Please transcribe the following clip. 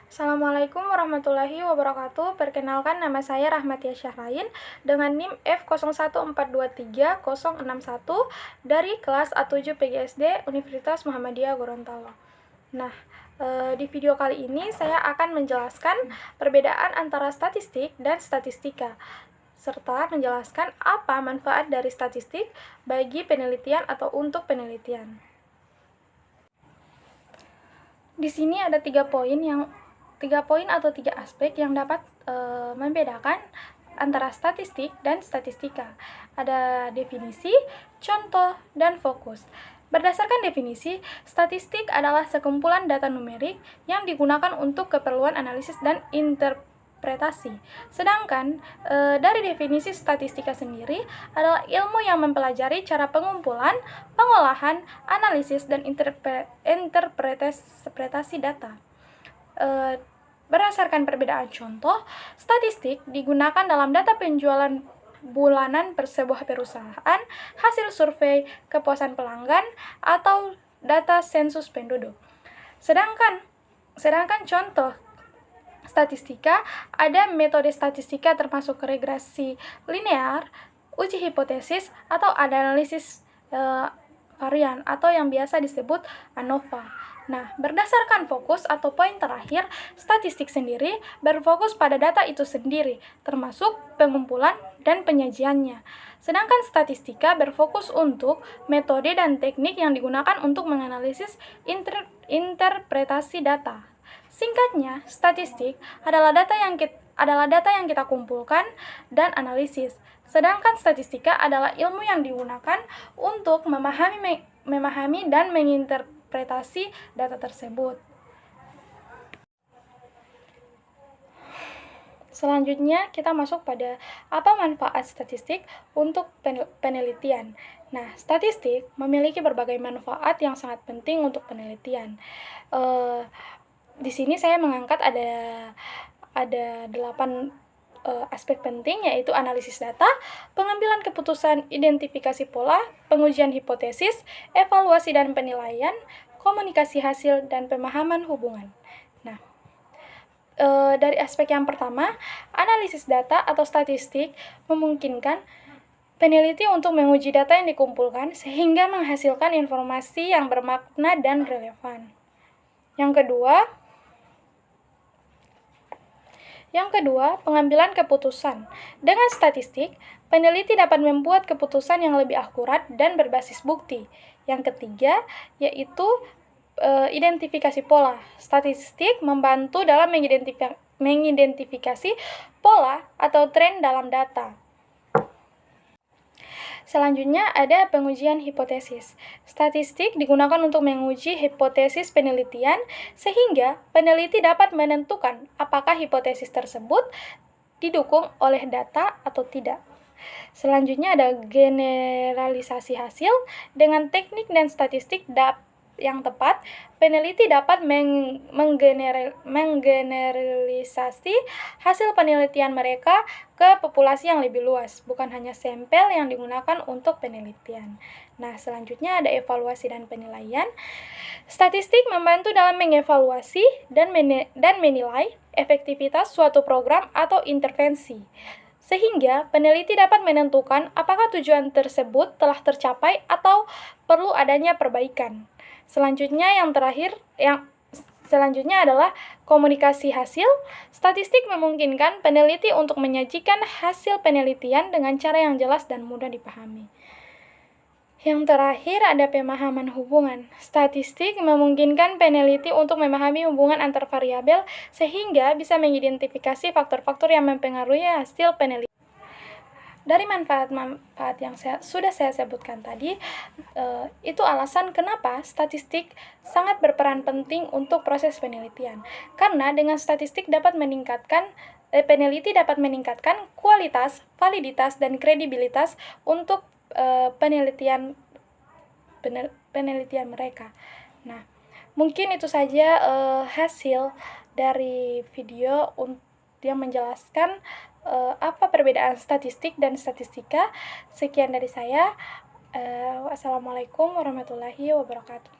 Assalamualaikum warahmatullahi wabarakatuh. Perkenalkan, nama saya Rahmatia Syahrain dengan NIM F014230061 dari kelas A7 PGSD Universitas Muhammadiyah Gorontalo. Nah, di video kali ini saya akan menjelaskan perbedaan antara statistik dan statistika, serta menjelaskan apa manfaat dari statistik bagi penelitian atau untuk penelitian. Di sini ada tiga poin atau tiga aspek yang dapat membedakan antara statistik dan statistika. Ada definisi, contoh, dan fokus. Berdasarkan definisi, statistik adalah sekumpulan data numerik yang digunakan untuk keperluan analisis dan interpretasi. Sedangkan dari definisi statistika sendiri adalah ilmu yang mempelajari cara pengumpulan, pengolahan, analisis, dan interpretasi data. Berdasarkan perbedaan contoh, statistik digunakan dalam data penjualan bulanan sebuah perusahaan, hasil survei kepuasan pelanggan, atau data sensus penduduk. Sedangkan contoh statistika, ada metode statistika termasuk regresi linear, uji hipotesis, atau analisis varian atau yang biasa disebut ANOVA. Nah, berdasarkan fokus atau poin terakhir, statistik sendiri berfokus pada data itu sendiri, termasuk pengumpulan dan penyajiannya. Sedangkan statistika berfokus untuk metode dan teknik yang digunakan untuk menganalisis interpretasi data. Singkatnya, statistik adalah data yang kita kumpulkan dan analisis. Sedangkan statistika adalah ilmu yang digunakan untuk memahami dan menginterpretasi data tersebut. Selanjutnya, kita masuk pada apa manfaat statistik untuk penelitian. Nah, statistik memiliki berbagai manfaat yang sangat penting untuk penelitian. Di sini saya mengangkat ada 8 aspek penting, yaitu analisis data, pengambilan keputusan, identifikasi pola, pengujian hipotesis, evaluasi dan penilaian, komunikasi hasil, dan pemahaman hubungan. Nah, dari aspek yang pertama, analisis data atau statistik memungkinkan peneliti untuk menguji data yang dikumpulkan sehingga menghasilkan informasi yang bermakna dan relevan. Yang kedua, pengambilan keputusan. Dengan statistik, peneliti dapat membuat keputusan yang lebih akurat dan berbasis bukti. Yang ketiga, yaitu identifikasi pola. Statistik membantu dalam mengidentifikasi pola atau tren dalam data. Selanjutnya ada pengujian hipotesis. Statistik digunakan untuk menguji hipotesis penelitian sehingga peneliti dapat menentukan apakah hipotesis tersebut didukung oleh data atau tidak. Selanjutnya ada generalisasi hasil. Dengan teknik dan statistik yang tepat, peneliti dapat menggeneralisasi hasil penelitian mereka ke populasi yang lebih luas, bukan hanya sampel yang digunakan untuk penelitian. Nah, selanjutnya ada evaluasi dan penilaian. Statistik membantu dalam mengevaluasi dan menilai efektivitas suatu program atau intervensi, sehingga peneliti dapat menentukan apakah tujuan tersebut telah tercapai atau perlu adanya perbaikan. Selanjutnya adalah komunikasi hasil. Statistik memungkinkan peneliti untuk menyajikan hasil penelitian dengan cara yang jelas dan mudah dipahami. Yang terakhir ada pemahaman hubungan. Statistik memungkinkan peneliti untuk memahami hubungan antar variabel sehingga bisa mengidentifikasi faktor-faktor yang mempengaruhi hasil penelitian. Dari manfaat yang sudah saya sebutkan tadi, itu alasan kenapa statistik sangat berperan penting untuk proses penelitian. Karena dengan statistik peneliti dapat meningkatkan kualitas, validitas, dan kredibilitas untuk penelitian mereka. Nah, mungkin itu saja hasil dari video yang menjelaskan apa perbedaan statistik dan statistika. Sekian dari saya. Wassalamualaikum warahmatullahi wabarakatuh.